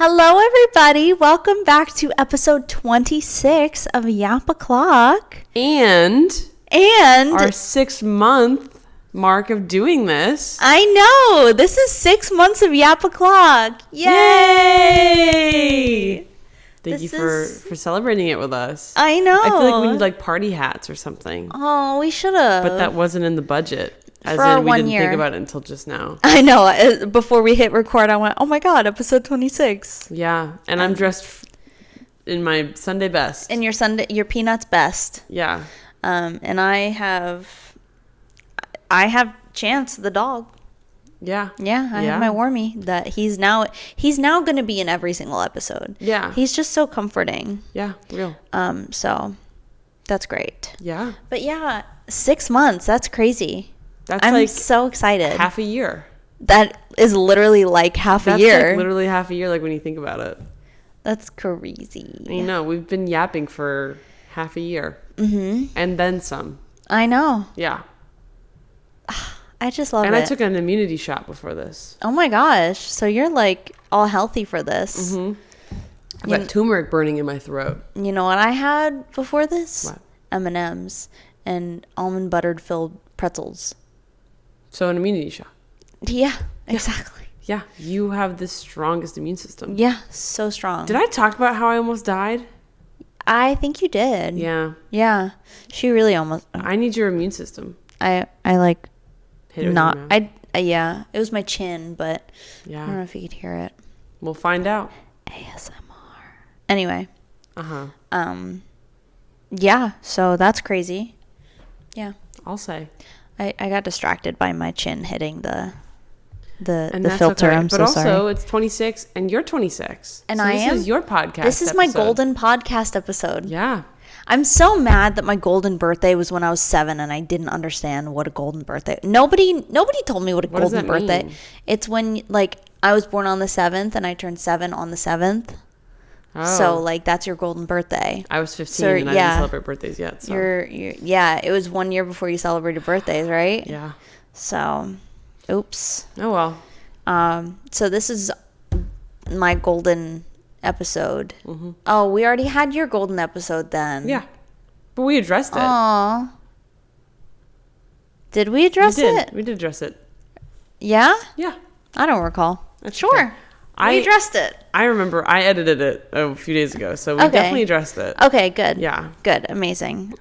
Hello, everybody. Welcome back to episode 26 of Yap O'Clock. And our 6-month mark of doing this. I know. This is 6 months of Yap O'Clock. Yay! Thank you for celebrating it with us. I know. I feel like we need like party hats or something. Oh, we should have. But that wasn't in the budget. As for our in, we 1 didn't year. think about it until just now. I know. Before we hit record, I went, oh my God, episode 26. Yeah. And I'm dressed in my Sunday best. In your Peanuts best. Yeah. And I have Chance, the dog. Yeah. Yeah, I have my Warmy that he's now going to be in every single episode. Yeah. He's just so comforting. Yeah, real. So that's great. Yeah. But yeah, 6 months, that's crazy. I'm like so excited. half a year. That is literally like half a year. That's like literally half a year, like when you think about it. That's crazy. I know, we've been yapping for half a year. Mm-hmm. And then some. I know. Yeah. I just love it. And I took an immunity shot before this. Oh my gosh. So you're like all healthy for this. Mm-hmm. I've got turmeric burning in my throat. You know what I had before this? What? M&Ms and almond buttered filled pretzels. So an immunity shot. Yeah, exactly. Yeah, you have the strongest immune system. Yeah, so strong. Did I talk about how I almost died? I think you did. Yeah. Yeah. She really almost. I need your immune system. I like Hit it with not. your mouth. Yeah. It was my chin, but Yeah. I don't know if you could hear it. We'll find out. ASMR. Anyway. Uh-huh. Yeah. So that's crazy. Yeah. I'll say. I got distracted by my chin hitting the That's filter. okay. I'm but so also, sorry. it's 26 and you're 26. And so I this am. is your podcast. This is my episode. golden podcast episode. Yeah. I'm so mad that my golden birthday was when I was 7 and I didn't understand what a golden birthday. Nobody told me what a golden birthday. Mean? It's when like I was born on the 7th and I turned 7 on the 7th. Oh. So like that's your golden birthday. I was 15 So, and I didn't celebrate birthdays yet. So. You're yeah, it was 1 year before you celebrated birthdays, right? Yeah. So, oops. Oh, well. So this is my golden episode. Mm-hmm. Oh, we already had your golden episode then. Yeah. But we addressed it. Aw. Did we address it? We did address it. Yeah? Yeah. I don't recall. That's Sure. okay. We addressed it. I remember I edited it a few days ago, so we definitely addressed it. Okay, good. Yeah. Good. Amazing.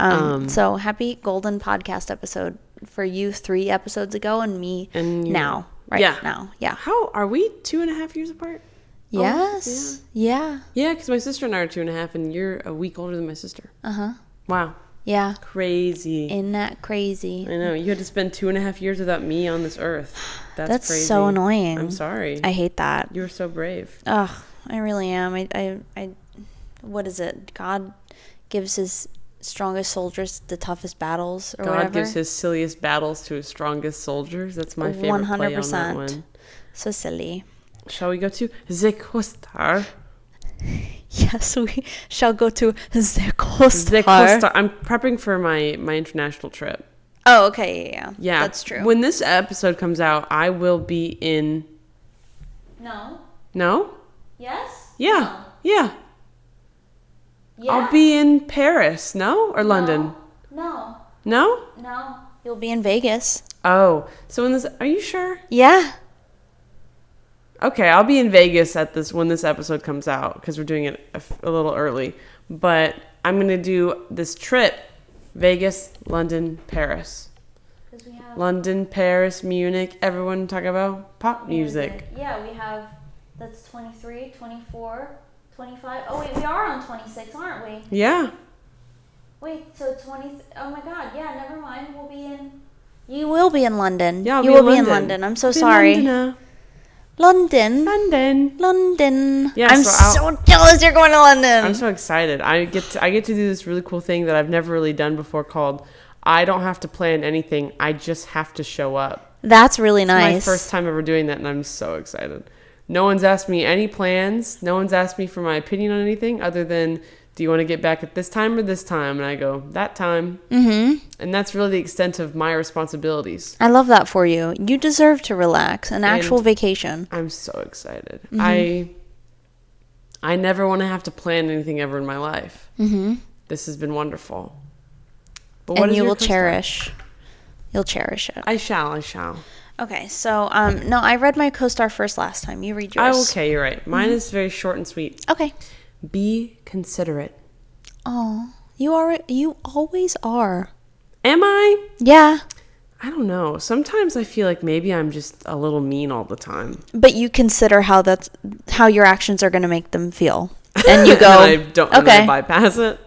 So happy golden podcast episode for you 3 episodes ago and me now. Right now. Yeah. How are we 2.5 years apart? Yes. Yeah. Yeah, because my sister and I are 2.5, and you're a week older than my sister. Uh-huh. Wow. Yeah. Crazy. Isn't that crazy? I know. You had to spend 2.5 years without me on this earth. That's crazy. so annoying. I'm sorry. I hate that. You were so brave. Ugh, I really am. I what is it? God gives his strongest soldiers the toughest battles, or whatever. God gives his silliest battles to his strongest soldiers. That's my favorite play on that one. So silly. Shall we go to the coaster? Yes, we shall go to the coaster. The coaster. I'm prepping for my international trip. Oh, okay, yeah. Yeah. That's true. When this episode comes out, I will be in... No. No? Yes? Yeah. Yeah. Yeah. I'll be in Paris, no? Or London? No. No? No. You'll be in Vegas. Oh. So when this... Are you sure? Yeah. Okay, I'll be in Vegas when this episode comes out, because we're doing it a little early. But I'm going to do this trip, Vegas, London, Paris. We have London, Paris, Munich, everyone talk about pop music. Yeah, we have, that's 23, 24, 25. Oh, wait, we are on 26, aren't we? Yeah. Wait, so 20, oh my God, yeah, never mind. You will be in London. Yeah, you will be in London. I'm so sorry. London. Yeah, I'm so jealous you're going to London. I'm so excited. I get to do this really cool thing that I've never really done before called I don't have to plan anything. I just have to show up. That's really nice. It's my first time ever doing that, and I'm so excited. No one's asked me any plans. No one's asked me for my opinion on anything other than, do you want to get back at this time or this time? And I go, that time. Mm-hmm. And that's really the extent of my responsibilities. I love that for you. You deserve to relax, an actual vacation. I'm so excited. Mm-hmm. I never want to have to plan anything ever in my life. Mm-hmm. This has been wonderful. But and you will cherish. You'll cherish it. I shall. Okay, so no, I read my co-star first last time. You read yours. Oh, okay, you're right. Mine is very short and sweet. Okay. Be considerate. Oh, you always are. Am I? Yeah. I don't know. Sometimes I feel like maybe I'm just a little mean all the time. But you consider how your actions are going to make them feel, and you go, and I bypass it.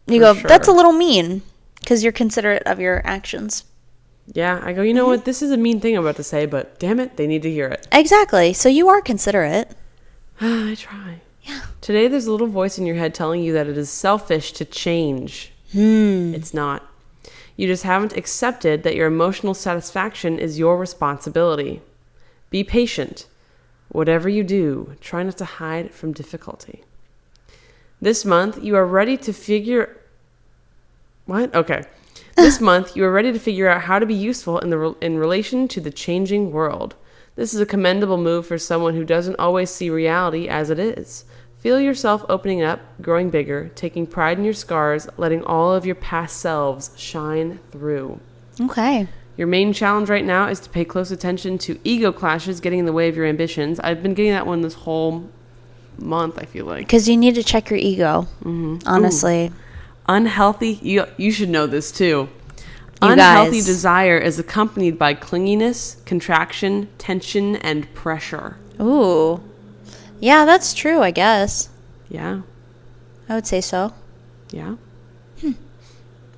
You go, sure. That's a little mean, because you're considerate of your actions. Yeah, I go, you know what? This is a mean thing I'm about to say, but damn it, they need to hear it. Exactly. So you are considerate. I try. Yeah. Today there's a little voice in your head telling you that it is selfish to change. It's not. You just haven't accepted that your emotional satisfaction is your responsibility. Be patient. Whatever you do, try not to hide from difficulty. This month, you are ready to figure... What? Okay. This month, you are ready to figure out how to be useful in relation to the changing world. This is a commendable move for someone who doesn't always see reality as it is. Feel yourself opening up, growing bigger, taking pride in your scars, letting all of your past selves shine through. Okay. Your main challenge right now is to pay close attention to ego clashes getting in the way of your ambitions. I've been getting that one this whole month, I feel like. Because you need to check your ego, honestly. Ooh. Unhealthy, you should know this too. Unhealthy desire is accompanied by clinginess, contraction, tension, and pressure. Ooh. Yeah, that's true, I guess. Yeah. I would say so. Yeah.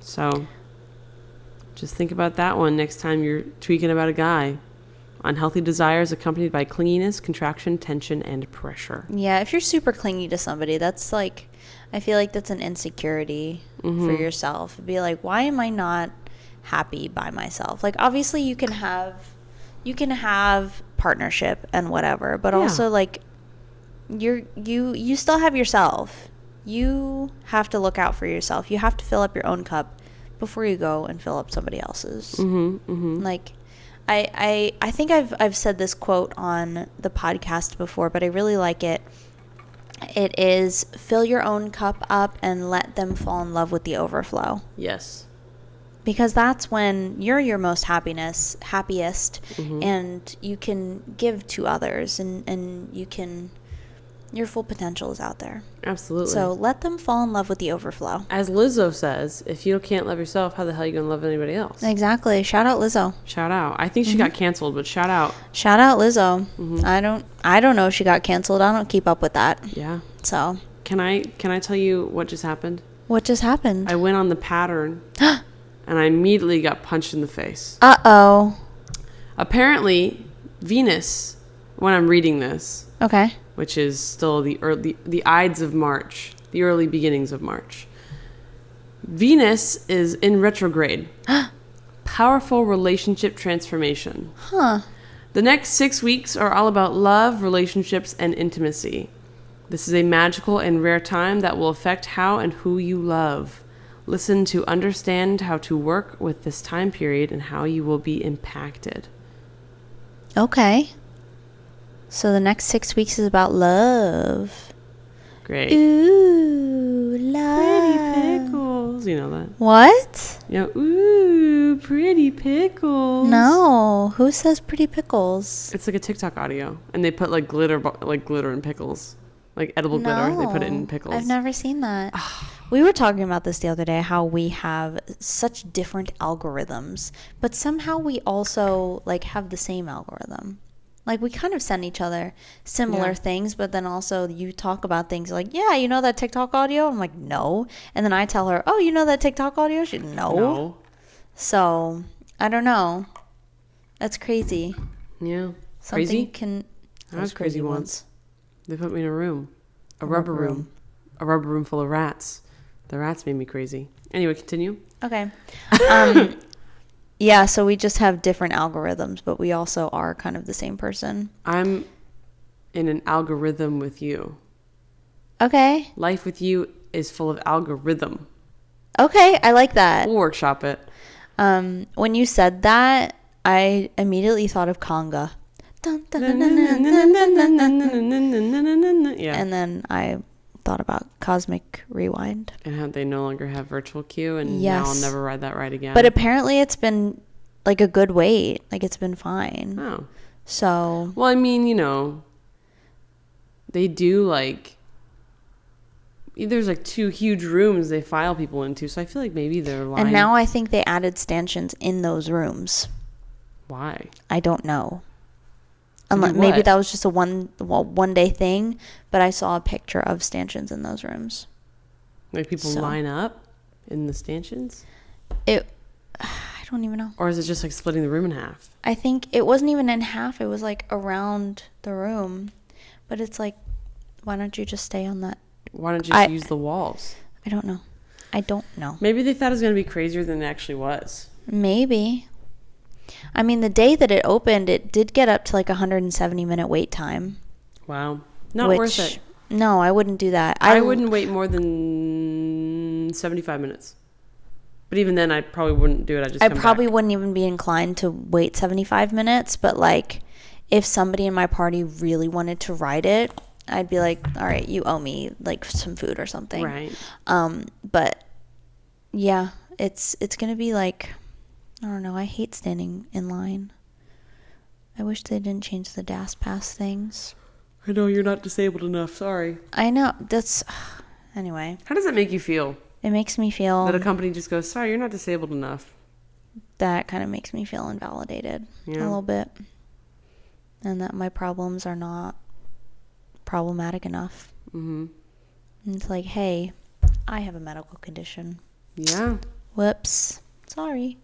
So, just think about that one next time you're tweaking about a guy. Unhealthy desires accompanied by clinginess, contraction, tension, and pressure. Yeah, if you're super clingy to somebody, that's like, I feel like that's an insecurity for yourself. It'd be like, why am I not happy by myself? Like, obviously you can have partnership and whatever, but also like you still have yourself. You have to look out for yourself. You have to fill up your own cup before you go and fill up somebody else's. Like, I think I've said this quote on the podcast before, but I really like it. It is, fill your own cup up and let them fall in love with the overflow. Yes. Because that's when you're your most happiest, and you can give to others, and you can, your full potential is out there. Absolutely. So let them fall in love with the overflow. As Lizzo says, if you can't love yourself, how the hell are you going to love anybody else? Exactly. Shout out Lizzo. Shout out. I think she got canceled, but shout out. Shout out Lizzo. I don't know if she got canceled. I don't keep up with that. Yeah. So. Can I tell you what just happened? What just happened? I went on the pattern and I immediately got punched in the face. Uh-oh. Apparently, Venus, when I'm reading this. Okay. Which is still the Ides of March, the early beginnings of March. Venus is in retrograde. Powerful relationship transformation. Huh. The next 6 weeks are all about love, relationships, and intimacy. This is a magical and rare time that will affect how and who you love. Listen to understand how to work with this time period and how you will be impacted. Okay. So the next 6 weeks is about love. Great. Ooh, love. Pretty pickles. You know that. What? Yeah. Ooh, pretty pickles. No. Who says pretty pickles? It's like a TikTok audio. And they put like glitter in pickles. Like edible glitter. They put it in pickles. I've never seen that. We were talking about this the other day, how we have such different algorithms, but somehow we also like have the same algorithm. Like, we kind of send each other similar things, but then also you talk about things like, yeah, you know that TikTok audio? I'm like, no. And then I tell her, oh, you know that TikTok audio? She's no. So, I don't know. That's crazy. Yeah. Something crazy? I was crazy once. They put me in a room. A rubber room. A rubber room full of rats. The rats made me crazy. Anyway, continue. Okay. Yeah, so we just have different algorithms, but we also are kind of the same person. I'm in an algorithm with you. Okay. Life with you is full of algorithm. Okay, I like that. We'll workshop it. When you said that, I immediately thought of conga. dun, dun, dun, dun, dun, dun, dun, dun, dun. Yeah. And then I thought about Cosmic Rewind. And how they no longer have virtual queue, and now I'll Yes. never ride that ride again. But apparently it's been like a good wait. Like it's been fine. Oh. So Well, I mean, they do like there's like 2 huge rooms they file people into, so I feel like maybe they're lying. and now I think they added stanchions in those rooms. Why? I don't know. To do Unless, maybe what? that was just a one day thing, but I saw a picture of stanchions in those rooms. Like people So. line up in the stanchions? I don't even know. Or is it just like splitting the room in half? I think it wasn't even in half. It was like around the room. But it's like, why don't you just stay on that? Why don't you just use the walls? I don't know. I don't know. Maybe they thought it was going to be crazier than it actually was. Maybe. I mean, the day that it opened, it did get up to like 170-minute wait time. Wow. Not worth it. No, I wouldn't do that. I wouldn't wait more than 75 minutes. But even then, I probably wouldn't do it. I probably wouldn't even be inclined to wait 75 minutes. But like, if somebody in my party really wanted to ride it, I'd be like, all right, you owe me like some food or something. Right. But yeah, it's going to be like, I don't know. I hate standing in line. I wish they didn't change the DAS pass things. I know you're not disabled enough. Sorry. I know. That's... Anyway. How does that make you feel? It makes me feel... That a company just goes, sorry, you're not disabled enough. That kind of makes me feel invalidated a little bit. And that my problems are not problematic enough. Mm-hmm. And it's like, hey, I have a medical condition. Yeah. Whoops. Sorry.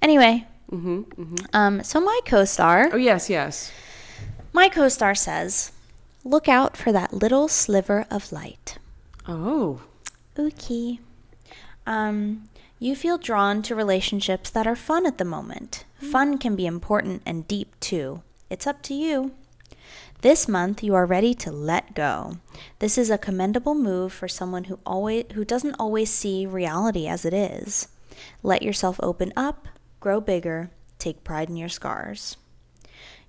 Anyway. Mm-hmm. Mm-hmm. So my co-star... Oh, yes. My co-star says, look out for that little sliver of light. Oh. Okay. You feel drawn to relationships that are fun at the moment. Fun can be important and deep too. It's up to you. This month you are ready to let go. This is a commendable move for someone who doesn't always see reality as it is. Let yourself open up, grow bigger, take pride in your scars.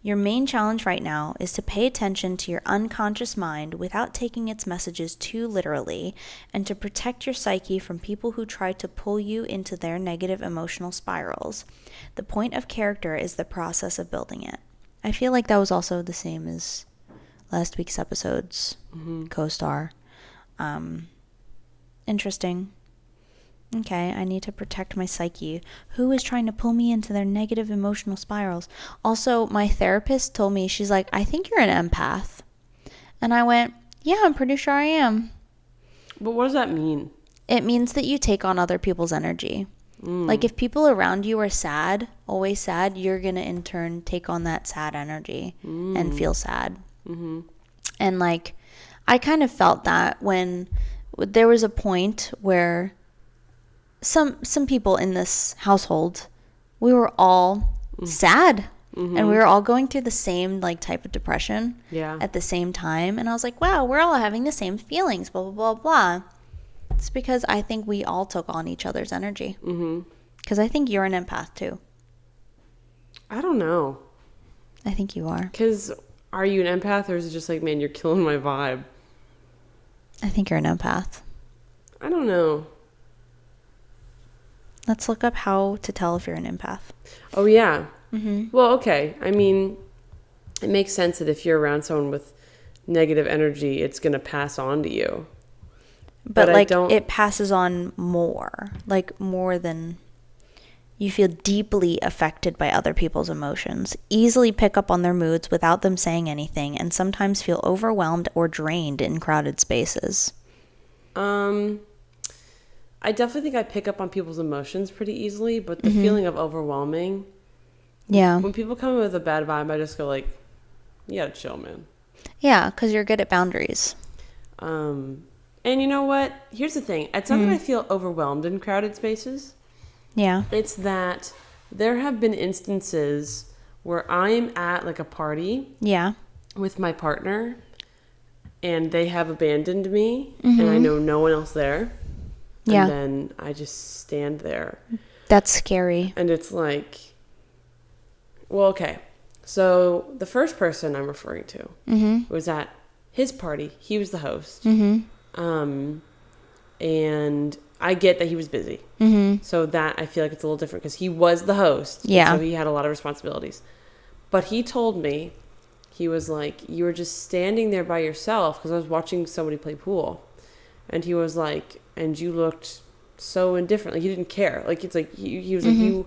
Your main challenge right now is to pay attention to your unconscious mind without taking its messages too literally, and to protect your psyche from people who try to pull you into their negative emotional spirals. The point of character is the process of building it. I feel like that was also the same as last week's episode's co-star. Interesting. Okay, I need to protect my psyche. Who is trying to pull me into their negative emotional spirals? Also, my therapist told me, she's like, I think you're an empath. And I went, yeah, I'm pretty sure I am. But what does that mean? It means that you take on other people's energy. Like if people around you are sad, always sad, you're going to in turn take on that sad energy and feel sad. Mm-hmm. And like, I kind of felt that when there was a point where some people in this household, we were all sad and we were all going through the same like type of depression at the same time. And I was like, wow, we're all having the same feelings, blah, blah, blah, blah. It's because I think we all took on each other's energy. Because I think you're an empath too. I don't know. I think you are. Because are you an empath, or is it just like, man, you're killing my vibe? I think you're an empath. I don't know. Let's look up how to tell if you're an empath. Oh, yeah. Mm-hmm. Well, okay. I mean, it makes sense that if you're around someone with negative energy, it's going to pass on to you. But like, it passes on more. Like, more than... You feel deeply affected by other people's emotions, easily pick up on their moods without them saying anything, and sometimes feel overwhelmed or drained in crowded spaces. I definitely think I pick up on people's emotions pretty easily, but the feeling of overwhelming... Yeah. When people come in with a bad vibe, I just go like, you gotta chill, man. Yeah, because you're good at boundaries. And you know what? Here's the thing. It's not that I feel overwhelmed in crowded spaces. Yeah. It's that there have been instances where I'm at like a party with my partner and they have abandoned me and I know no one else there. Yeah. And then I just stand there. That's scary. And it's like, well, okay. So the first person I'm referring to was at his party. He was the host. And I get that he was busy. So that I feel like it's a little different because he was the host. Yeah. So he had a lot of responsibilities. But he told me, he was like, you were just standing there by yourself because I was watching somebody play pool. And he was like, and you looked so indifferent. Like, you didn't care. Like, it's like, he was like,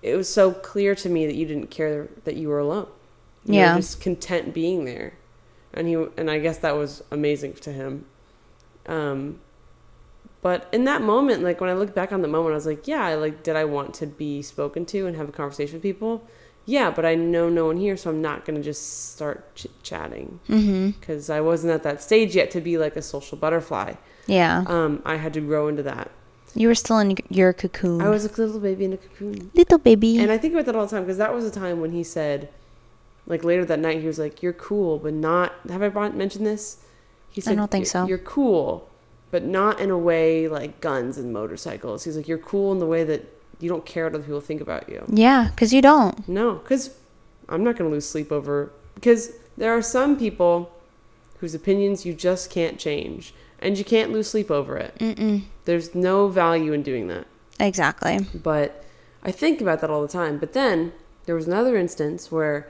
it was so clear to me that you didn't care that you were alone. You were just content being there. And I guess that was amazing to him. But in that moment, like, when I look back on the moment, I was like, yeah, did I want to be spoken to and have a conversation with people? Yeah, but I know no one here, so I'm not going to just start chit-chatting. Because I wasn't at that stage yet to be like a social butterfly. Yeah. I had to grow into that. You were still in your cocoon. I was a little baby in a cocoon. Little baby. And I think about that all the time, because that was a time when he said, like, later that night, he was like, you're cool, but not... Have I mentioned this? He said, I don't think so. You're cool, but not in a way like guns and motorcycles. He's like, you're cool in the way that you don't care what other people think about you. Yeah, because you don't. No, because I'm not going to lose sleep over... Because there are some people whose opinions you just can't change. And you can't lose sleep over it. There's no value in doing that. Exactly. But I think about that all the time. But then there was another instance where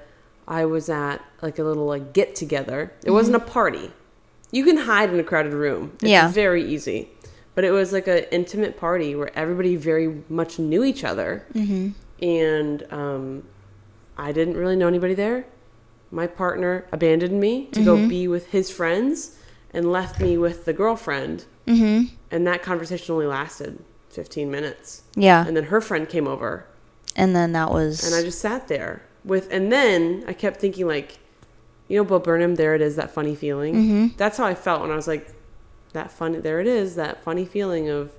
I was at like a little like get together. It wasn't a party. You can hide in a crowded room. It's very easy. But it was like an intimate party where everybody very much knew each other. And I didn't really know anybody there. My partner abandoned me to go be with his friends and left me with the girlfriend. And that conversation only lasted 15 minutes. Yeah. And then her friend came over. And then that was... And I just sat there with... And then I kept thinking, like, you know, Bo Burnham, there it is, that funny feeling. That's how I felt when I was like, there it is, that funny feeling of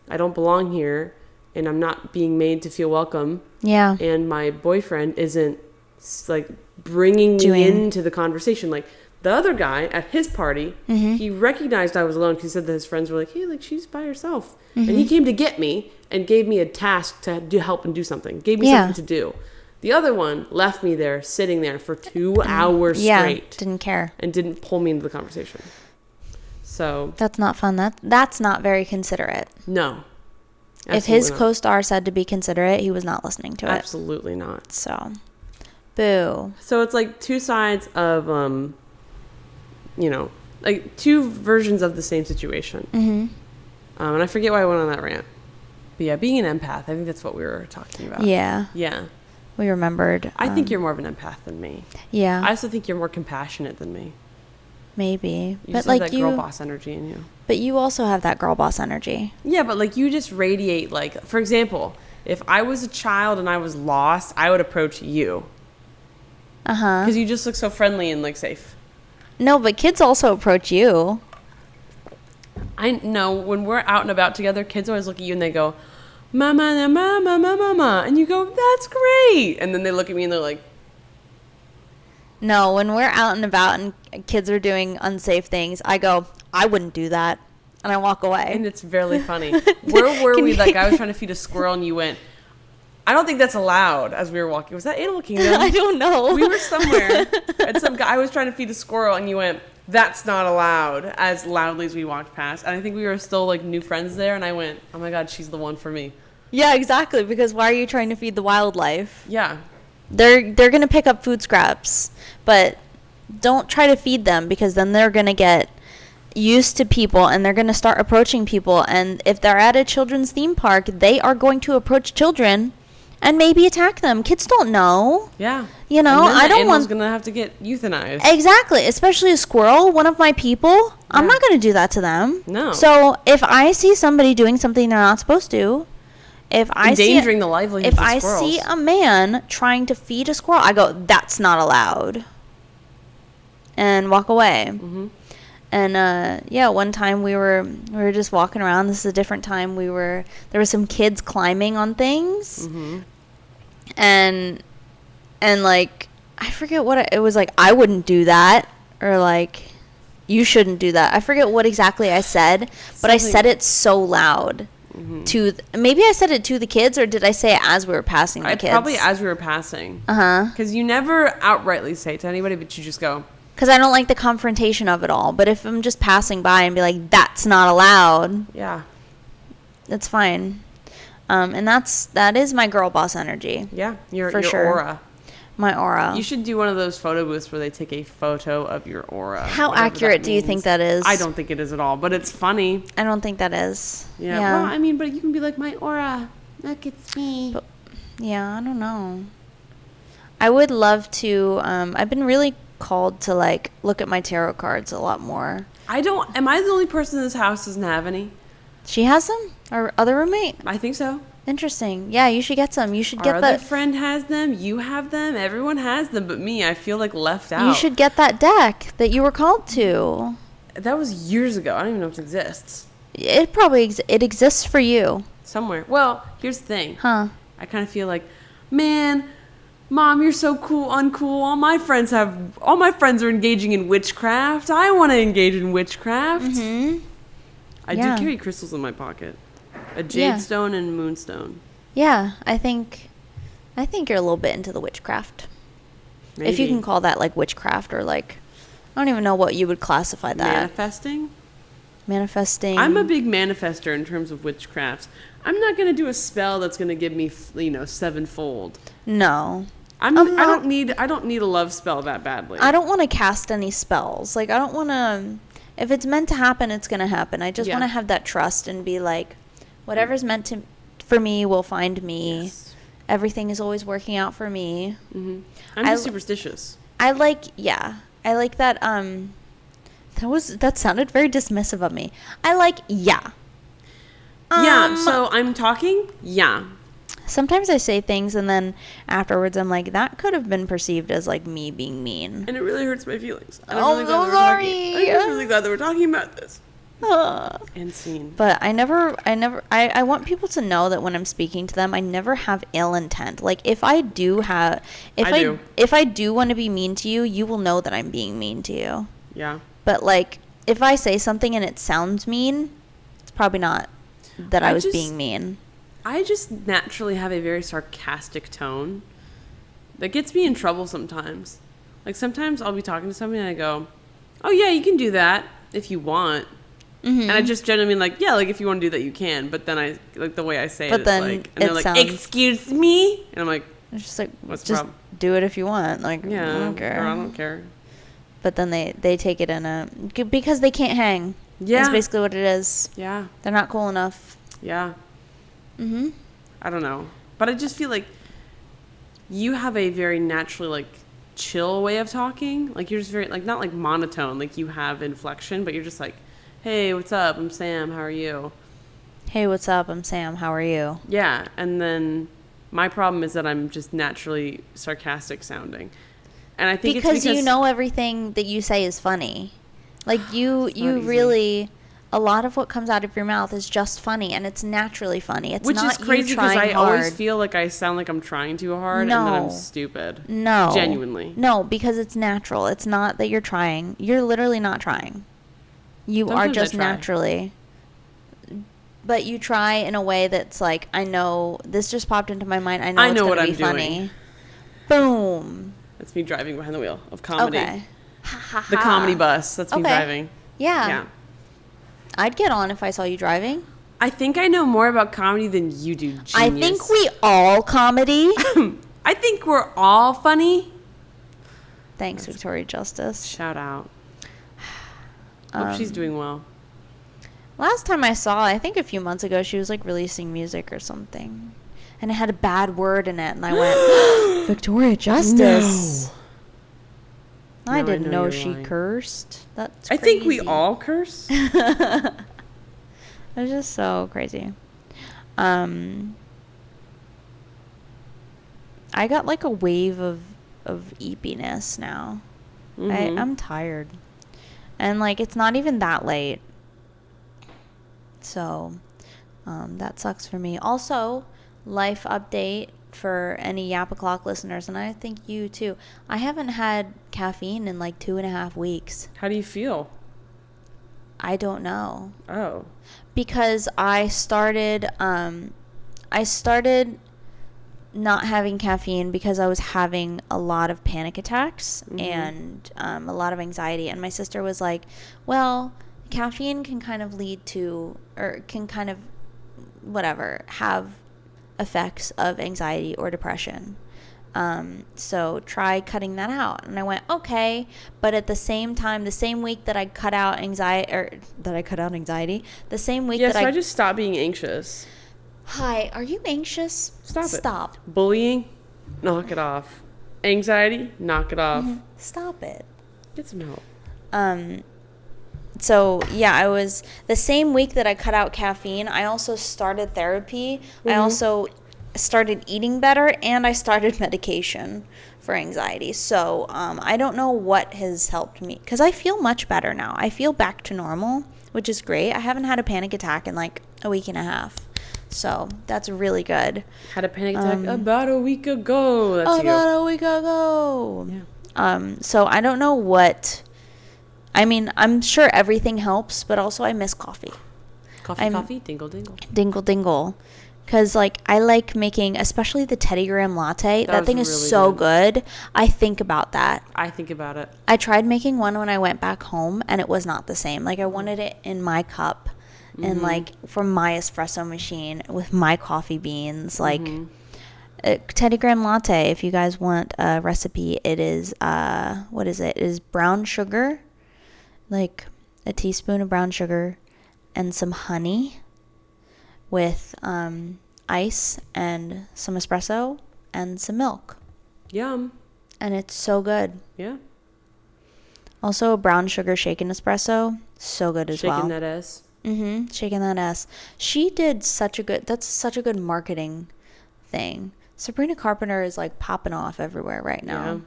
I don't belong here and I'm not being made to feel welcome. Yeah. And my boyfriend isn't, like, bringing me into the conversation. Like, the other guy at his party, he recognized I was alone because he said that his friends were like, hey, like, she's by herself. And he came to get me and gave me a task to help and do something. Gave me something to do. The other one left me there, sitting there for 2 hours straight. Didn't care. And didn't pull me into the conversation. So. That's not fun. That's not very considerate. No. If his co-star said to be considerate, he was not listening to it. Absolutely not. So, boo. So it's like two sides of, you know, like two versions of the same situation. And I forget why I went on that rant. But yeah, being an empath, I think that's what we were talking about. Yeah. Yeah. We remembered. I think you're more of an empath than me. Yeah. I also think you're more compassionate than me. Maybe. You but just like have that girl boss energy in you. But you also have that girl boss energy. Yeah, but like you just radiate, like, for example, if I was a child and I was lost, I would approach you. Because you just look so friendly and like safe. No, but kids also approach you. I know when we're out and about together, kids always look at you and they go, mama, mama, mama, mama. And you go, that's great. And then they look at me and they're like. No, when we're out and about and kids are doing unsafe things, I go, I wouldn't do that. And I walk away. And it's really funny. Where were we? Like, I was trying to feed a squirrel and you went, I don't think that's allowed as we were walking. Was that Animal Kingdom? I don't know. We were somewhere. And some guy was trying to feed a squirrel and you went, that's not allowed, as loudly as we walked past. And I think we were still like new friends there. And I went, oh my God, she's the one for me. Yeah, exactly. Because why are you trying to feed the wildlife? Yeah. They're going to pick up food scraps. But don't try to feed them because then they're going to get used to people and they're going to start approaching people. And if they're at a children's theme park, they are going to approach children and maybe attack them. Kids don't know. Yeah. You know, and then I don't want... going to have to get euthanized. Exactly. Especially a squirrel, one of my people. Yeah. I'm not going to do that to them. No. So if I see somebody doing something they're not supposed to, if I endangering the livelihood of squirrels. If I see a man trying to feed a squirrel, I go, that's not allowed. And walk away. And yeah, one time we were just walking around. This is a different time. There were some kids climbing on things. And like, I forget what it was like, I wouldn't do that, or like, you shouldn't do that. I forget what exactly I said, but I said it so loud. Maybe I said it to the kids, or did I say it as we were passing the kids? Probably as we were passing. Uh-huh. Because you never outrightly say it to anybody, but you just go, Because I don't like the confrontation of it all. But if I'm just passing by and be like, that's not allowed, yeah. it's fine. And that is my girl boss energy. Yeah, your sure. aura. My aura. You should do one of those photo booths where they take a photo of your aura. How whatever accurate that do you means. think that is? I don't think it is at all, but it's funny. I don't think that is. Yeah. Well, I mean, but you can be like, my aura. Look, it's me. But, yeah, I don't know. I would love to. I've been really called to like look at my tarot cards a lot more. Am I the only person in this house who doesn't have any? She has them? Our other roommate? I think so. Interesting. Yeah, you should get some. You should Our get other that. friend has them. You have them. Everyone has them, but me. I feel like left out. You should get that deck that you were called to. That was years ago. I don't even know if it exists. It probably it exists for you. Somewhere. Well, here's the thing. Huh. I kind of feel like, man, Mom, you're so cool, uncool. All my friends are engaging in witchcraft. I want to engage in witchcraft. Mm-hmm. I do carry crystals in my pocket. A jade Yeah. stone and a moonstone. Yeah, I think you're a little bit into the witchcraft. Maybe. If you can call that like witchcraft, or like, I don't even know what you would classify that. Manifesting? Manifesting. I'm a big manifester in terms of witchcraft. I'm not going to do a spell that's going to give me, sevenfold. No. I don't need a love spell that badly. I don't want to cast any spells. Like, I don't want to. If it's meant to happen, it's going to happen. I just Yeah. want to have that trust and be like, whatever's meant for me will find me. Yes. Everything is always working out for me. Mm-hmm. I'm just superstitious. I like that. That sounded very dismissive of me. I like, yeah. So I'm talking? Yeah. Sometimes I say things and then afterwards I'm like, that could have been perceived as like me being mean. And it really hurts my feelings. And Oh, I'm really I'm glad sorry. I'm just really glad that we're talking about this. And scene. But I want people to know that when I'm speaking to them, I never have ill intent. Like if I do want to be mean to you, you will know that I'm being mean to you. Yeah. But like if I say something and it sounds mean, it's probably not that I was being mean. I just naturally have a very sarcastic tone that gets me in trouble sometimes. Like sometimes I'll be talking to somebody and I go, "Oh yeah, you can do that if you want." Mm-hmm. And I just genuinely mean like, yeah, like if you want to do that, you can. But then I like the way I say but it. Then it's like, and they're like, sounds, "Excuse me," and I'm like, it's just like, "What's the just problem?" do it if you want. Like, Yeah, I don't care. or I don't care. But then they take it in because they can't hang. Yeah, that's basically what it is. Yeah, they're not cool enough. Yeah. Mhm. I don't know, but I just feel like you have a very naturally like chill way of talking. Like you're just very like not like monotone. Like you have inflection, but you're just like, "Hey, what's up? I'm Sam. How are you?" Hey, what's up? I'm Sam. How are you? Yeah, and then my problem is that I'm just naturally sarcastic sounding, and I think because it's because you know everything that you say is funny. Like you easy. really. A lot of what comes out of your mouth is just funny, and it's naturally funny. It's which not is crazy you because trying I hard. always feel like I sound like I'm trying too hard, and then I'm stupid. No, genuinely. No, because it's natural. It's not that you're trying. You're literally not trying. You Sometimes are just I try. naturally. But you try in a way that's like, I know this just popped into my mind. I know it's what gonna I'm be funny. doing. Boom. That's me driving behind the wheel of comedy. Okay. The comedy bus. That's me Okay. driving. Yeah. I'd get on if I saw you driving. I think I know more about comedy than you do, genius. I think we all comedy. I think we're all funny. Thanks, Victoria Justice. Shout out. Hope she's doing well. Last time I saw, I think a few months ago, she was like releasing music or something. And it had a bad word in it. And I went, Victoria Justice. No. I No, didn't know you're she lying. cursed. That's I crazy. think we all curse. It's just so crazy. I got like a wave of eepiness now. Mhm. I'm tired. And like it's not even that late. So that sucks for me. Also, life update for any Yap O'Clock listeners, and I think you too. I haven't had caffeine in like 2.5 weeks. How do you feel? I don't know. Oh. Because I started not having caffeine because I was having a lot of panic attacks and a lot of anxiety. And my sister was like, well, caffeine can kind of lead to, or can kind of, whatever, have effects of anxiety or depression. So try cutting that out. And I went, okay. But at the same time, the same week that I cut out anxiety, the same week Yeah, that so I just stopped being anxious. Hi, are you anxious? Stop it. Stop. Bullying, knock it off. Anxiety, knock it off. Stop it. Get some help. So yeah, I was the same week that I cut out caffeine, I also started therapy. I also started eating better, and I started medication for anxiety. So I don't know what has helped me, because I feel much better now. I feel back to normal, which is great. I haven't had a panic attack in like a week and a half. So that's really good. Had a panic attack about a week ago. That's About a week ago. Yeah. So I don't know what. I mean, I'm sure everything helps, but also I miss coffee. Coffee, dingle, dingle. Dingle, dingle. Because, like, I like making, especially the Teddy Graham latte. That thing is really so good. I think about that. I think about it. I tried making one when I went back home, and it was not the same. Like, I wanted it in my cup and, like, from my espresso machine with my coffee beans. Like, Teddy Graham latte, if you guys want a recipe, it is, what is it? It is brown sugar, like a teaspoon of brown sugar and some honey with ice and some espresso and some milk. Yum. And it's so good. Yeah. Also, a brown sugar shaken espresso, so good as well. Shaking that ass. Shaking that ass. She did that's such a good marketing thing. Sabrina Carpenter is like popping off everywhere right now. Yeah.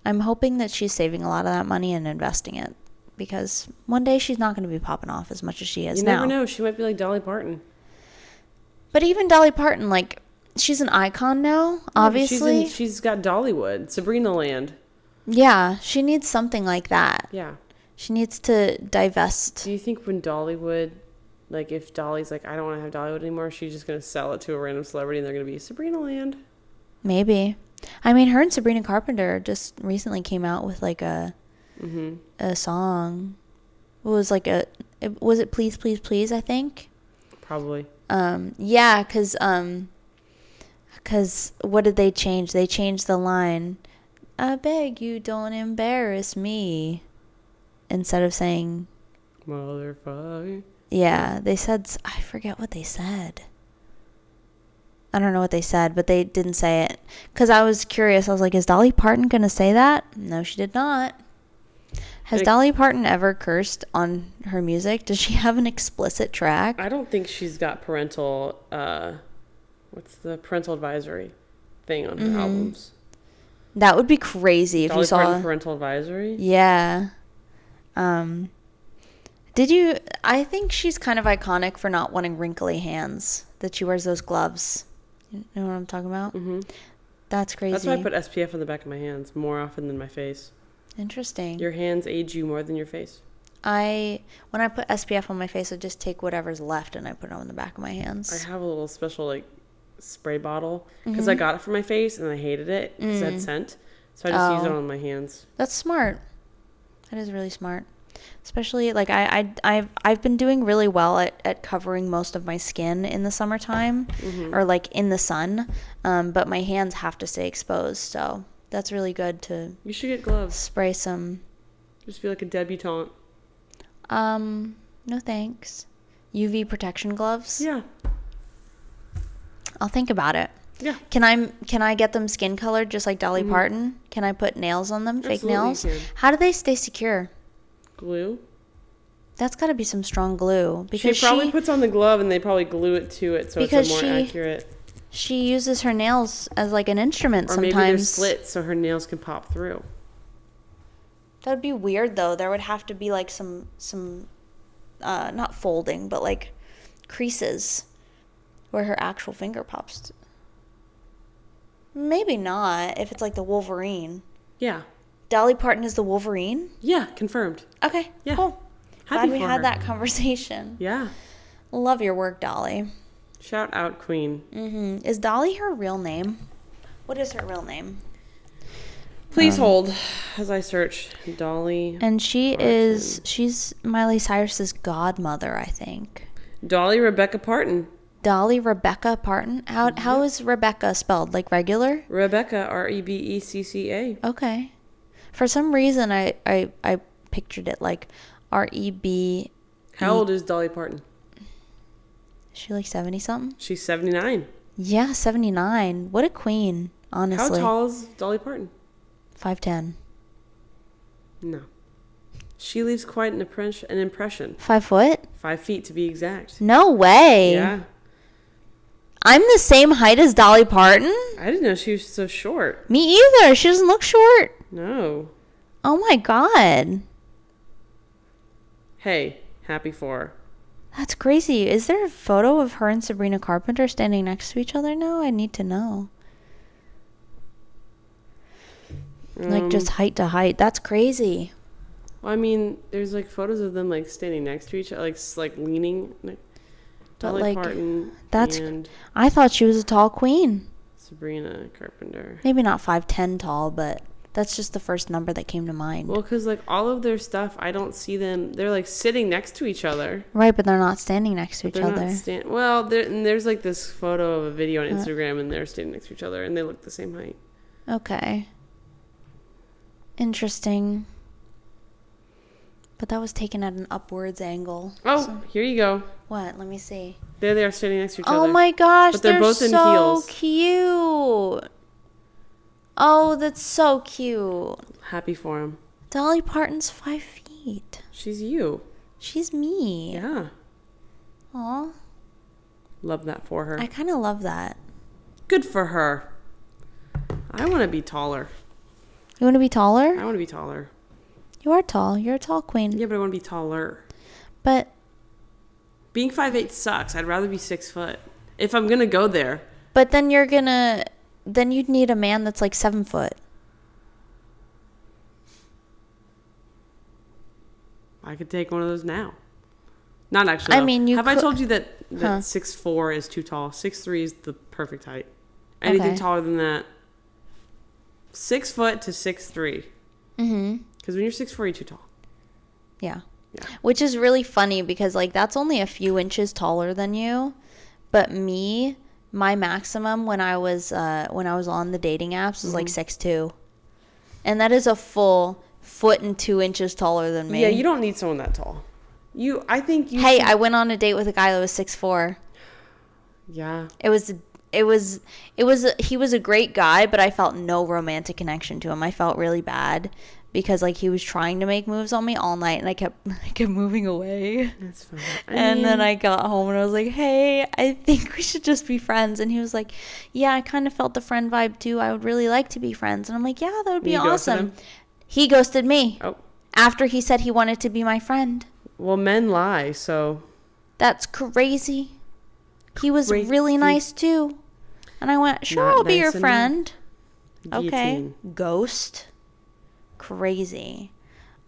I'm hoping that she's saving a lot of that money and investing it, because one day she's not going to be popping off as much as she is now. You never know. She might be like Dolly Parton. But even Dolly Parton, like, she's an icon now, obviously. She's got Dollywood. Sabrina Land. Yeah, she needs something like that. Yeah. She needs to divest. Do you think when Dollywood, like if Dolly's like, I don't want to have Dollywood anymore, she's just going to sell it to a random celebrity and they're going to be Sabrina Land? Maybe. I mean, her and Sabrina Carpenter just recently came out with like a song. It was like was it Please, Please, Please, I think? Probably. Yeah, because what did they change? They changed the line, I beg you don't embarrass me, instead of saying Motherfucker. Yeah, they said, I forget what they said. I don't know what they said, but they didn't say it. Because I was curious. I was like, is Dolly Parton going to say that? No, she did not. Has Dolly Parton ever cursed on her music? Does she have an explicit track? I don't think she's got parental, what's the parental advisory thing on her albums? That would be crazy if you saw. Dolly Parton parental advisory? Yeah. I think she's kind of iconic for not wanting wrinkly hands, that she wears those gloves. You know what I'm talking about? Mm-hmm. That's crazy. That's why I put SPF on the back of my hands more often than my face. Interesting. Your hands age you more than your face. When I put SPF on my face, I just take whatever's left and I put it on the back of my hands. I have a little special like spray bottle because I got it for my face and I hated it because it had scent. So I just use it on my hands. That's smart. That is really smart. Especially like I've been doing really well at covering most of my skin in the summertime or like in the sun, but my hands have to stay exposed. So that's really good to. You should get gloves. Spray some. Just be like a debutante. No thanks. UV protection gloves. Yeah. I'll think about it. Yeah. Can I get them skin colored just like Dolly Parton? Can I put nails on them? Fake Absolutely nails? you can. How do they stay secure? Glue. That's got to be some strong glue, because she probably puts on the glove and they probably glue it to it so it's more accurate. She uses her nails as like an instrument or sometimes. Maybe they're slits so her nails can pop through. That would be weird though. There would have to be like some not folding, but like creases where her actual finger pops. Maybe not if it's like the Wolverine. Yeah. Dolly Parton is the Wolverine? Yeah, confirmed. Okay, Yeah. cool. Glad we for had her. that conversation. Yeah. Love your work, Dolly. Shout out Queen. Is Dolly her real name? What is her real name? Please hold as I search Dolly. And she's Miley Cyrus's godmother, I think. Dolly Rebecca Parton. Dolly Rebecca Parton? How is Rebecca spelled? Like regular? Rebecca, Rebecca. Okay. For some reason, I pictured it like R-E-B. How old is Dolly Parton? Is she like 70 something? She's 79. Yeah, 79. What a queen, honestly. How tall is Dolly Parton? 5'10". No. She leaves quite an impression. 5 foot? 5 feet to be exact. No way. Yeah. I'm the same height as Dolly Parton? I didn't know she was so short. Me either. She doesn't look short. No. Oh my God. Hey, happy for her. That's crazy. Is there a photo of her and Sabrina Carpenter standing next to each other now? I need to know. Like just height to height. That's crazy. Well, I mean, there's like photos of them like standing next to each other, like leaning. Dolly like, Parton that's. and I thought she was a tall queen. Sabrina Carpenter. Maybe not 5'10" tall, but that's just the first number that came to mind. Well, because like all of their stuff, I don't see them. They're like sitting next to each other. Right, but they're not standing next to each They're other. Well, there's like this photo of a video on Instagram, and they're standing next to each other, and they look the same height. Okay. Interesting. But that was taken at an upwards angle. Oh, So- here you go. What? Let me see. There they are standing next to each other. Oh my gosh, But they're both in so heels. cute. Oh, that's so cute. Happy for him. Dolly Parton's 5 feet. She's you. She's me. Yeah. Aw. Love that for her. I kind of love that. Good for her. I want to be taller. You want to be taller? I want to be taller. You are tall. You're a tall queen. Yeah, but I want to be taller. But Being 5'8" sucks. I'd rather be 6 foot. If I'm going to go there. then then you'd need a man that's like 7 foot. I could take one of those now. Not actually. I though. mean, you Have I could- told you that Huh. 6'4" is too tall? 6'3" is the perfect height. Anything Okay. taller than that, 6 foot to 6'3". Mm-hmm. Because when you're 6'4", you're too tall. Yeah. Yeah. Which is really funny because like that's only a few inches taller than you. But me, my maximum when I was on the dating apps was like 6'2". And that is a full 1.2 taller than me. Yeah, you don't need someone that tall. I think you. Hey, I went on a date with a guy that was 6'4". Yeah. He was a great guy, but I felt no romantic connection to him. I felt really bad because like he was trying to make moves on me all night and I kept moving away. That's fine. And then I got home and I was like, "Hey, I think we should just be friends." And he was like, "Yeah, I kind of felt the friend vibe too. I would really like to be friends." And I'm like, "Yeah, that would be You ghosted awesome." him? He ghosted me Oh. after he said he wanted to be my friend. Well, men lie, so. That's crazy. He was Crazy. really nice too. And I went, "Sure, Not I'll be nice your enough. friend." Okay. Guillotine. Ghost. Crazy.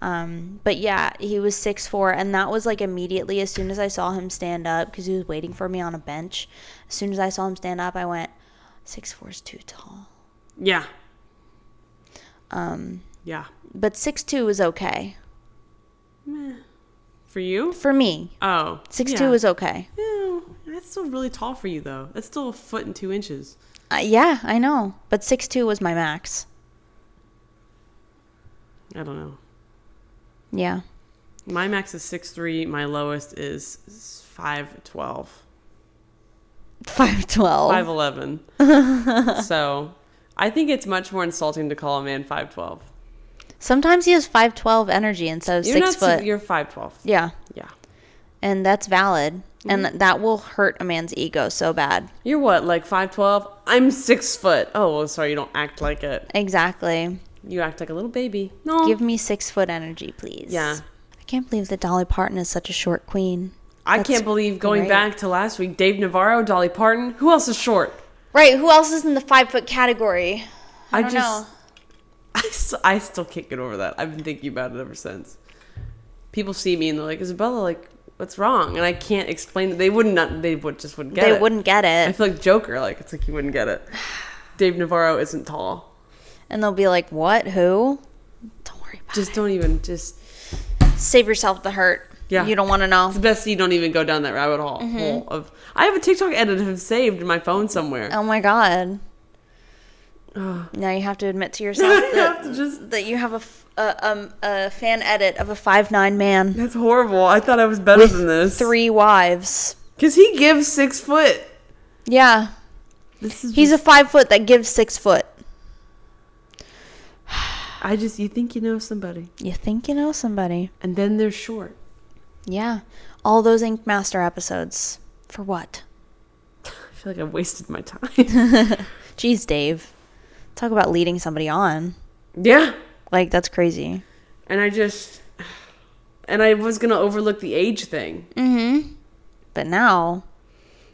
But yeah, he was 6'4", and that was like immediately as soon as I saw him stand up, because he was waiting for me on a bench. As soon as I saw him stand up, I went, 6'4" is too tall. Yeah. Um, Yeah. but 6'2" is okay. Meh. For you? For me, Oh. 6'2" is okay. Yeah, that's still really tall for you, though. That's still 1.2 feet. Yeah, I know. But 6'2" was my max. I don't know. Yeah. My max is 6'3". My lowest is 5'12". 5'12". 5'11". So, I think it's much more insulting to call a man 5'12". Sometimes he has 5'12" energy instead of You're 6 not. foot. You're 5'12". Yeah. Yeah. And that's valid. And that will hurt a man's ego so bad. You're what, like 5'12"? I'm 6 foot. Oh, well, sorry, you don't act like it. Exactly. You act like a little baby. No. Give me 6 foot energy, please. Yeah. I can't believe that Dolly Parton is such a short queen. I That's can't believe going great. back to last week, Dave Navarro, Dolly Parton. Who else is short? Right. Who else is in the 5 foot category? I don't know. I still can't get over that. I've been thinking about it ever since. people see me and they're like, Isabella, like, what's wrong? And I can't explain it. They wouldn't just wouldn't get it. They wouldn't get I it. feel like Joker, like, it's like you wouldn't get it. Dave Navarro isn't tall. And they'll be like, what? Who? Don't worry about Just it. don't even, just, Save yourself the hurt. Yeah. You don't want to know. it's best you don't even go down that rabbit hole of, I have a TikTok edit of him saved in my phone somewhere. Oh my God. Ugh. Now you have to admit to yourself You have to just- that you have a fan edit of a 5'9" man That's horrible. I thought I was better with than this. 3 wives. Because he gives 6 foot. Yeah. This is He's a 5 foot that gives 6 foot. you think you know somebody. You think you know somebody. And then they're short. Yeah. All those Ink Master episodes. For what? I feel like I wasted my time. Jeez, Dave. Talk about leading somebody on. Yeah. Like, that's crazy. And I was going to overlook the age thing. Mm-hmm. But now,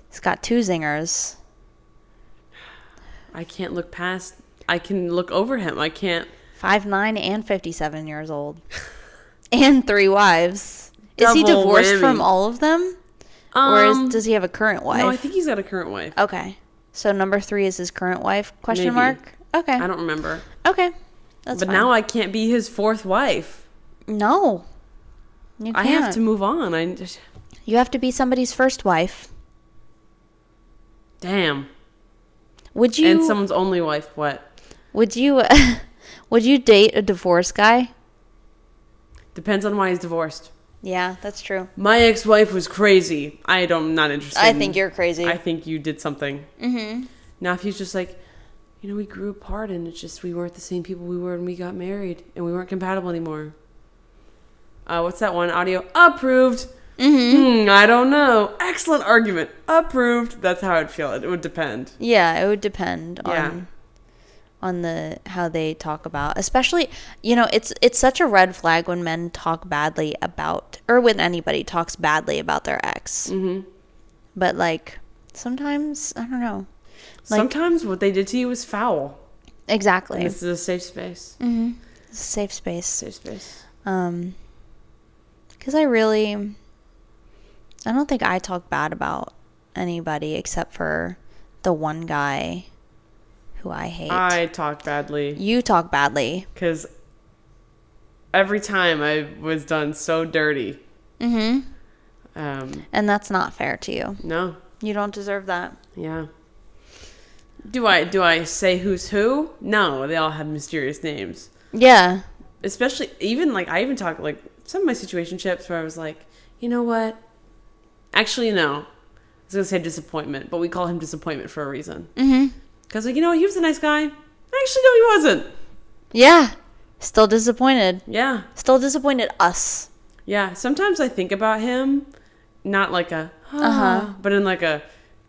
he's got 2 zingers. I can't look past. I can look over him. I can't. 5'9" and 57 years old. And 3 wives. Is he Double divorced whammy. from all of them? Or does he have a current wife? No, I think he's got a current wife. Okay. So number 3 is his current wife? Question Maybe. mark? Okay. I don't remember. Okay. That's But fine. now I can't be his 4th wife. No. You can't. I have to move on. You have to be somebody's first wife. Damn. Would you And someone's only wife. What? would you would you date a divorced guy? Depends on why he's divorced. Yeah, that's true. My ex-wife was crazy. I'm not interested. I think you're crazy. I think you did something. Mm-hmm. Now, if he's just like, we grew apart and it's just we weren't the same people we were when we got married and we weren't compatible anymore. What's that one? Audio approved. I don't know. Excellent argument. Approved. That's how I'd feel. It would depend. Yeah, it would depend Yeah. on the how they talk about, especially, it's such a red flag when men talk badly about, or when anybody talks badly about their ex. Mm-hmm. But like sometimes, I don't know. Like, Sometimes what they did to you was foul. exactly. And this is a safe space. Mm-hmm. It's a safe space. Safe space. Because I don't think I talk bad about anybody except for the one guy who I hate. I talk badly. You talk badly. Because every time I was done so dirty. Mm-hmm. And that's not fair to you. No. You don't deserve that. Yeah. Do I say who's who? No, they all have mysterious names. Yeah. Especially even I even talk like some of my situationships where I was like, you know what? Actually, no. I was gonna say disappointment, but we call him disappointment for a reason. Mm-hmm. Because he was a nice guy. Actually, no, he wasn't. Yeah. Still disappointed. Yeah. Still disappointed us. Yeah. Sometimes I think about him, not like a but in like a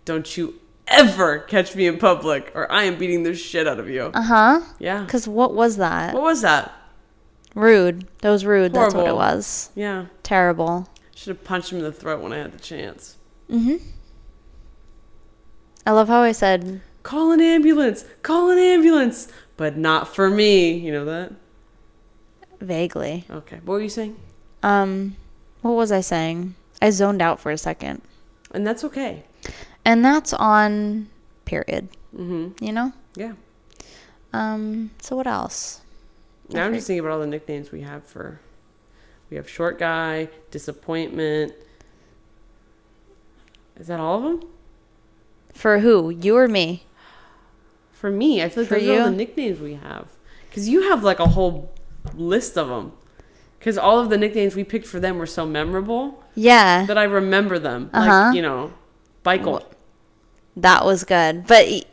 don't you ever catch me in public or I am beating the shit out of you. Uh-huh. Yeah. Because what was that? What was that? Rude. That was rude. That's what it Horrible. was. Yeah. Terrible. Should have punched him in the throat when I had the chance. Mm-hmm. I love how I said, Call an ambulance. Call an ambulance. But not for me. You know that? vaguely. Okay. What were you saying? What was I saying? I zoned out for a second. And that's okay. And that's on period. Mm-hmm. You know? Yeah. So what else? Now I'm just thinking about all the nicknames we have we have short guy, disappointment. Is that all of them? For who? You or me? For me, I feel like For those are all the you? nicknames we have. Because you have like a whole list of them. Because all of the nicknames we picked for them were so memorable Yeah. that I remember them. Uh-huh. Like, Bikel. That was good. But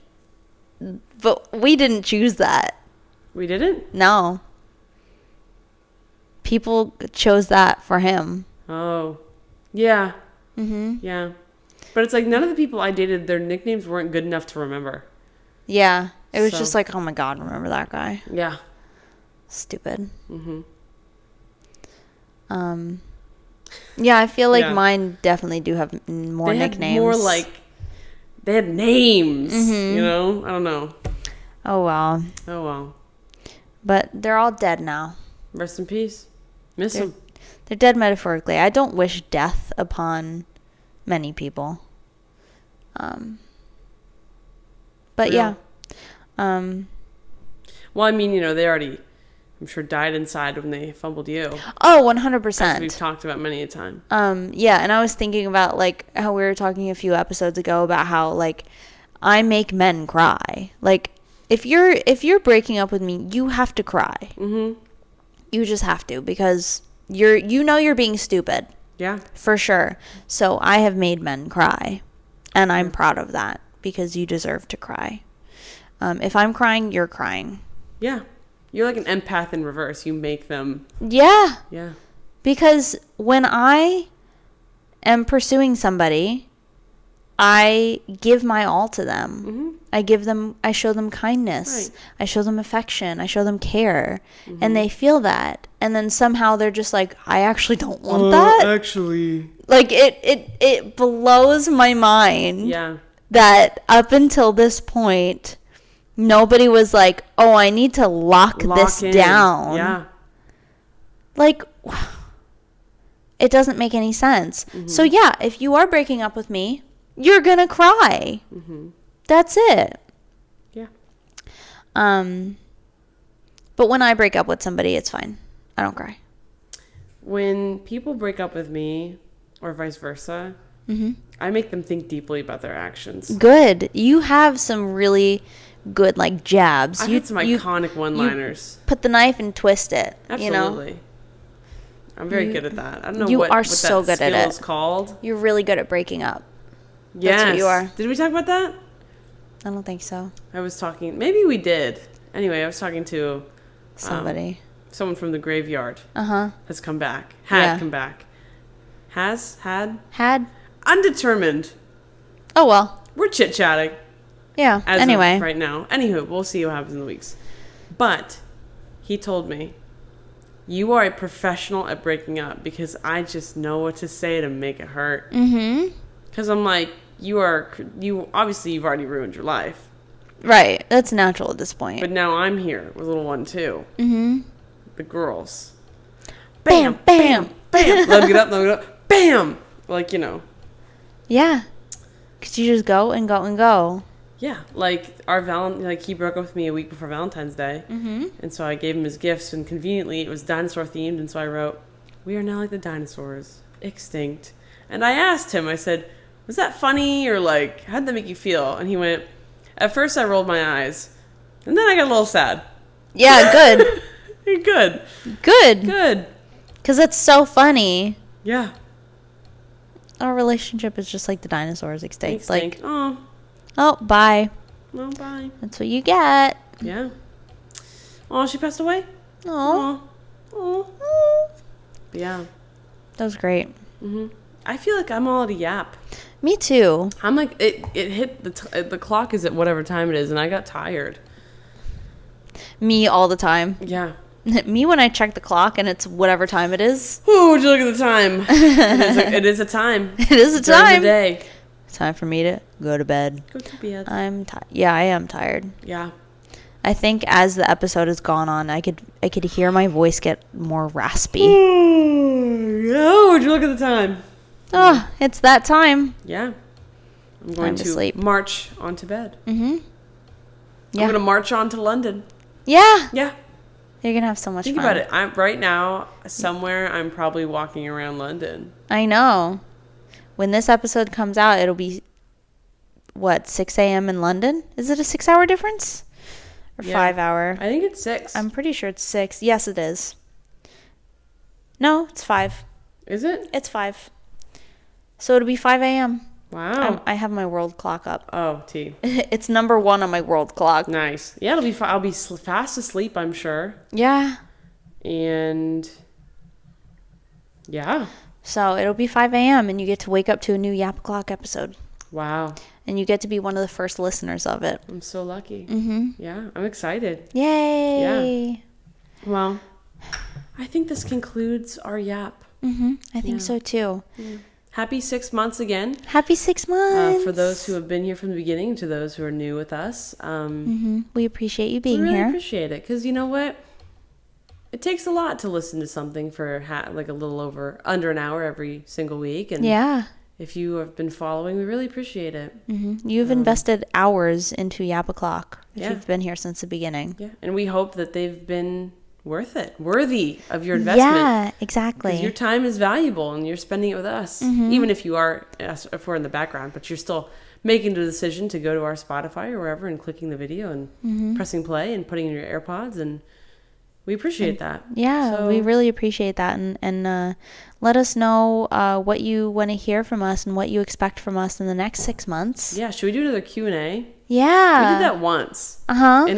we didn't choose that. We didn't? No. People chose that for him. Oh. Yeah. Mm-hmm. Yeah. But it's like none of the people I dated, their nicknames weren't good enough to remember. Yeah. It was So- just like, oh my God, remember that guy? Yeah. Stupid. Mm-hmm. Yeah, I feel like Yeah. mine definitely do have more They had nicknames. more like, they had names, Mhm. you know? I don't know. Oh, well. Oh, well. But they're all dead now. Rest in peace. Miss They're- them. They're dead metaphorically. I don't wish death upon many people. But Yeah. yeah. Well, I mean, they already, I'm sure, died inside when they fumbled you. Oh, As we've 100%. talked about many a time. Yeah, and I was thinking about like how we were talking a few episodes ago about how like I make men cry. Like if you're breaking up with me, you have to cry. Mm-hmm. You just have to, because you're being stupid. Yeah. For sure. So I have made men cry, and I'm proud of that, because you deserve to cry. If I'm crying, you're crying. Yeah. You're like an empath in reverse. You make them. Yeah. Yeah. Because when I am pursuing somebody, I give my all to them. Mm-hmm. I show them kindness. Right. I show them affection. I show them care. And they feel that. And then somehow they're just like, I actually don't want that. Actually. Like it blows my mind Yeah. that up until this point, nobody was like, oh, I need to lock this in. down. Yeah. Like, it doesn't make any sense. So yeah, if you are breaking up with me, you're gonna cry. That's it. Yeah. But when I break up with somebody, it's fine. I don't cry. When people break up with me, or vice versa, I make them think deeply about their actions. Good. You have some really good like jabs. I you had some iconic one-liners. put the knife and twist it. Absolutely. You know, I'm very good at that. I don't know you what are that so good at skill it. is called. you're really good at breaking up. Yes. what you are. Did we talk about that? I don't think so. I was talking. Maybe we did. Anyway, I was talking to Somebody. someone from the graveyard. Uh-huh. Has come back. Had Yeah. come back. Had. Had. Undetermined. Oh well. We're chit chatting. Yeah. As Anyway. of right now. Anywho, we'll see what happens in the weeks. But he told me, you are a professional at breaking up, because I just know what to say to make it hurt. Mm-hmm. Because I'm like, you obviously you've already ruined your life. Right. That's natural at this point. But now I'm here with little one too. Mm-hmm. The girls. Bam, bam. Bam. Let me get up, let me get up. Bam. Like, Yeah. Because you just go and go and go. Yeah, like he broke up with me a week before Valentine's Day, and so I gave him his gifts, and conveniently it was dinosaur themed, and so I wrote, "We are now like the dinosaurs, extinct." And I asked him, I said, "Was that funny, or like how did that make you feel?" And he went, "At first I rolled my eyes, and then I got a little sad." Yeah, good. Good, Good. good. Because that's so funny. Yeah, Our relationship is just like the dinosaurs extinct. Like, oh, bye. no, bye. That's what you get. Yeah. Oh, she passed away. Oh. Oh. Yeah. That was great. I feel like I'm all at a yap. Me too. I'm like, it hit the clock is at whatever time it is, and I got tired. Me all the time. Yeah. Me when I check the clock and it's whatever time it is. Ooh, would you look at the time? It is a time. It is a During time. the day. Time for me to go to bed. Go to bed. I'm tired. Yeah, I am tired. Yeah. I think as the episode has gone on, I could hear my voice get more raspy. Oh, would you look at the time? Oh, it's that time. Yeah. I'm going to to sleep. march on to bed. Mm-hmm. I'm Yeah. going to march on to London. Yeah. Yeah. You're going to have so much Think fun. about it. I'm right now somewhere. I'm probably walking around London. I know. When this episode comes out, it'll be, 6 a.m. in London? Is it a 6-hour difference? Or Yeah. 5 hour? I think it's 6. I'm pretty sure it's 6. Yes, it is. No, it's 5. Is it? It's 5. So it'll be 5 a.m. Wow. I have my world clock up. Oh, T. It's number 1 on my world clock. Nice. Yeah, it'll be fine. I'll be fast asleep, I'm sure. Yeah. And yeah. So it'll be 5 a.m. and you get to wake up to a new Yap O'Clock episode. Wow. And you get to be one of the first listeners of it. I'm so lucky. Mm-hmm. Yeah, I'm excited. Yay. Well, I think this concludes our yap. Mm-hmm. I think so too. Happy 6 months again. Happy 6 months. For those who have been here from the beginning, to those who are new with us. We appreciate you We being really here. appreciate it. Because you know what? it takes a lot to listen to something for like a little under an hour every single week. And Yeah. if you have been following, we really appreciate it. You've invested hours into Yap O'Clock if Yeah. you've been here since the beginning. Yeah, and we hope that they've been worthy of your investment. Yeah, exactly. Because your time is valuable and you're spending it with us. Even if if we're in the background, but you're still making the decision to go to our Spotify or wherever and clicking the video and pressing play and putting in your AirPods, and we appreciate that. Yeah, So- we really appreciate that. And let us know what you want to hear from us and what you expect from us in the next 6 months. Yeah, should we do another Q&A? Yeah. We did that once. Uh-huh. And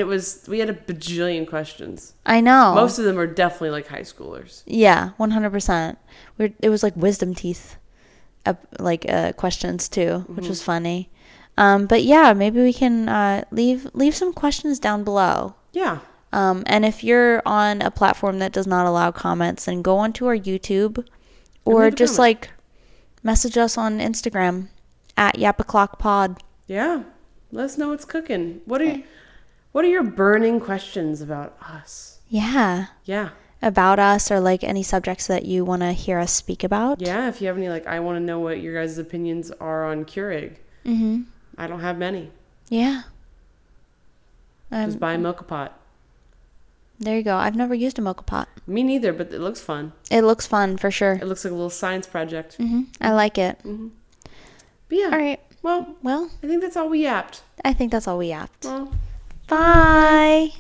we had a bajillion questions. I know. Most of them are definitely like high schoolers. Yeah, 100%. It was like wisdom teeth questions too, which was funny. But yeah, maybe we can leave some questions down below. Yeah. And if you're on a platform that does not allow comments, then go onto our YouTube or leave a just comment. message us on Instagram at YapO'ClockPod. Yeah. Let us know what's cooking. What are your burning questions about us? Yeah. Yeah. About us or like any subjects that you want to hear us speak about. Yeah, if you have any, I want to know what your guys' opinions are on Keurig. Mm-hmm. I don't have many. Yeah. Just buy a mocha pot. There you go. I've never used a mocha pot. Me neither, but it looks fun. It looks fun for sure. It looks like a little science project. I like it. But yeah. All right. Well, Well, I think that's all we yapped. I think that's all we yapped. Well, Bye.